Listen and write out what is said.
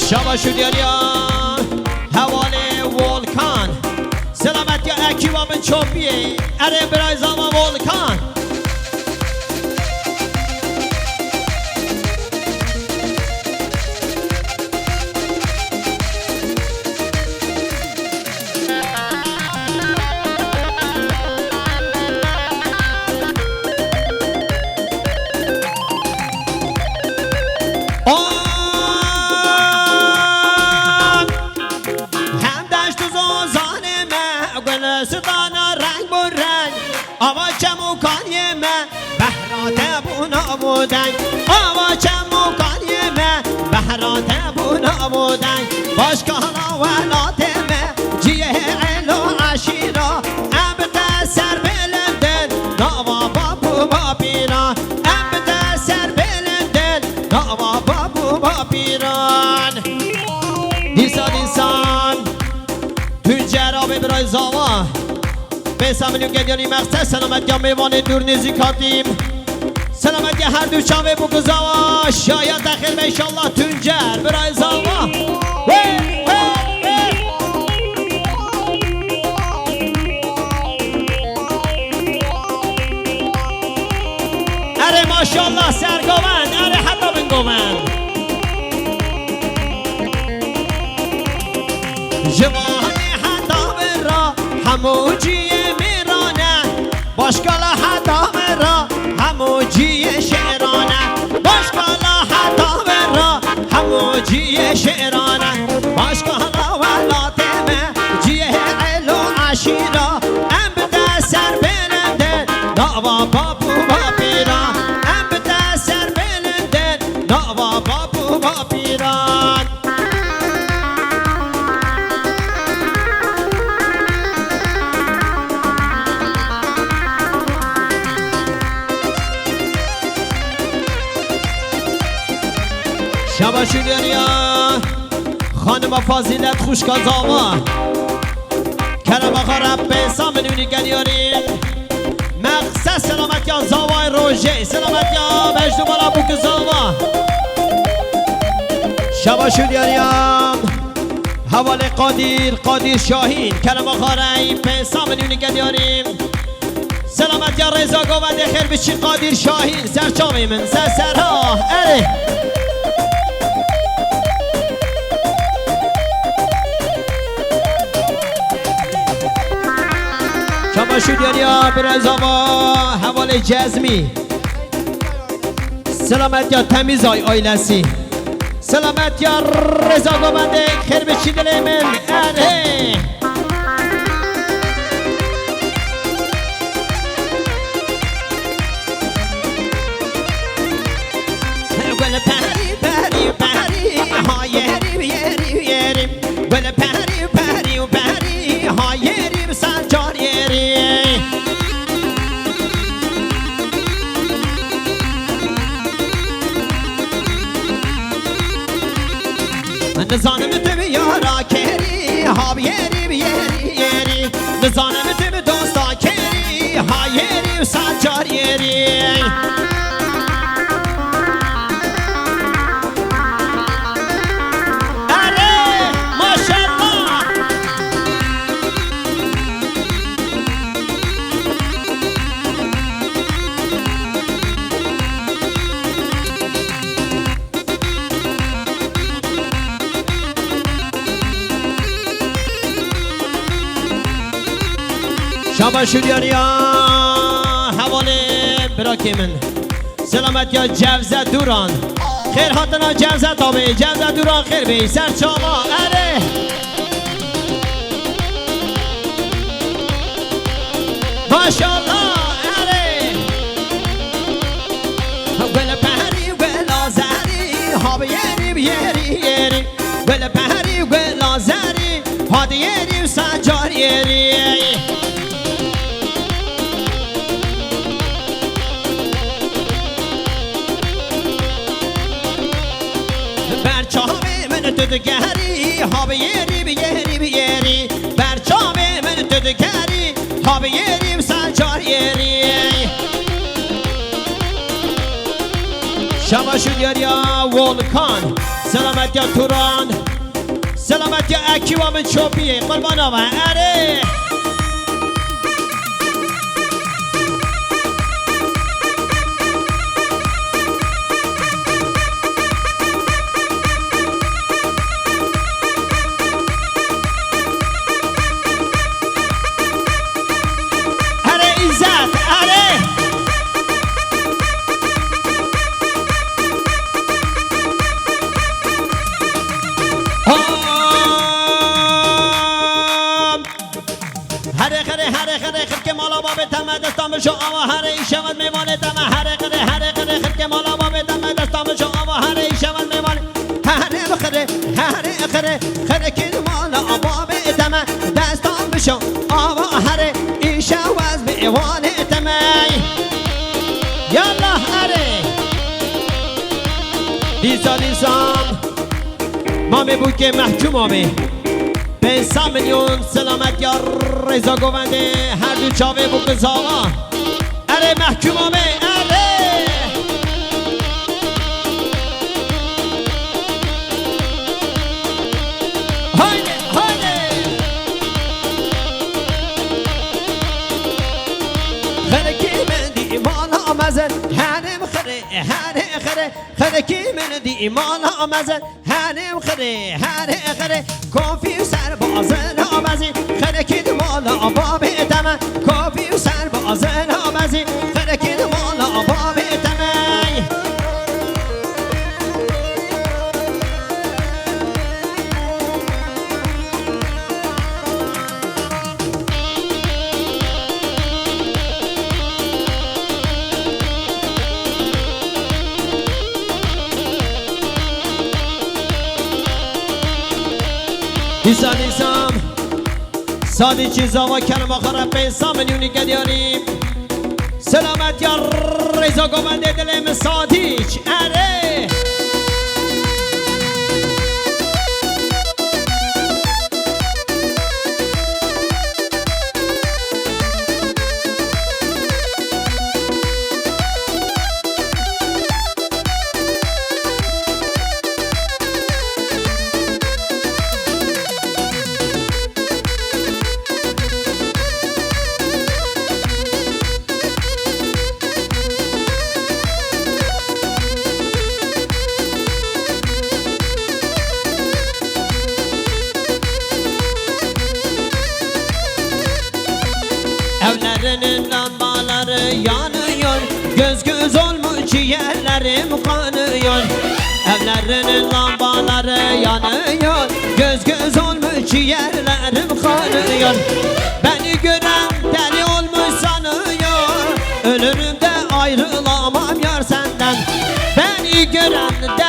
شابا شدیاریا حواله ولکان سلامت یا اکیوا من چوبیه اره برای زاما ولکان آوا چمو کانیمه بهرات بونا بودن باشکالا ولاتمه جیه علو عشیرا ابدا سر بلندن ناوا بابو بابیران ابدا سر بلندن ناوا بابو بابیران دیسان تنجرابه برای زاوا بیسا ملیون گلیانی مقصد سلامت یا میوان دور نیزی کاتیم سلامتی هر دو شاوه بگو زاوا شاید داخل به انشالله تنجر برای زاوا اره ماشالله سرگوند اره حتی بنگوند جوانی حتی برا هموجی میرانه باشکالا حتی برا هموجی شعرانه باشکالا حتی برا هموجی شعرانه باشکالا ولاتمه جیه علو عشیرا ام بده سر بلنده ناوا بابو بابیران ام بده سر بلنده ناوا بابو بابیران شبا شدیانیا خانم فاضلت خوشکا زاوا کرم آقا رب سامنونی گلیاریم مقصد سلامت یا زاوای روژه سلامت یا بجدو بالا بوک زاوا شبا شدیانیا حوال قادر شاهین کرم آقا رب سامنونی گلیاریم سلامت یا رضا گوونده خیر بچی قادر شاهین سرچاوی من سرها اره شما شدیانیا برای زاوا حوال جزمی سلامت یا تمیزای آیلسی سلامت یا رضا گوونده خیر بچی دل من اره گل پری پری پری ها یری یری یری گل پری پری پری ها یری سنجار یری نزانم تو یارا کری ها یری یری یری نزانم تو دوستا کری ها یری سنجار یری شابا شدیانیا حواله براکی من سلامت یا جوزه دوران خیر هاتنا جوزه تابه جوزه دوران خیر بی سر چاما اره ماشالله اره گل پهری گل آزری ها بیری بیری یری گل پهری گل آزری ها دیری سنجار یری برچاوه من تو دگری ها بیری بیری بیری برچاوه من تو دگری ها بیری سنجار یری شما شدیاریا ولکان سلامت یا توران سلامت یا اکیوا من چوبیه قربان آمه اره شو آوا هر شود میمانه دم هر که مالا با بدم دستام شو آوا هر شود میمانه هر که مالا با بدم دستام شو آوا هر شود میمانه دم یالا هره لیسان مامی بود که محکوم آمی به 100 میلیون سلامت یا رضا گونده هر دو چاوه بود زاوا اره محکوم آمه اره هایده خرکی من دی ایمان آمزن هنم خره خرکی من دی ایمان آمزن هنم خره کافی سر بازن آمزی خرکی مال آبا بیتم کافی سر بازن آمزی خرکی مال آبا بیتم نیسان سادی چیزا و کرم آخر به 100 میلیونی که دیاریم سلامت یا رضا گونده دلم سادیچ اره Evlerinin lambaları yanıyor Göz olmuş ciğerlerim kanıyor Evlerinin lambaları yanıyor Göz olmuş ciğerlerim kanıyor Beni gören deli olmuş sanıyor Ölürüm de ayrılamam yar senden Beni gören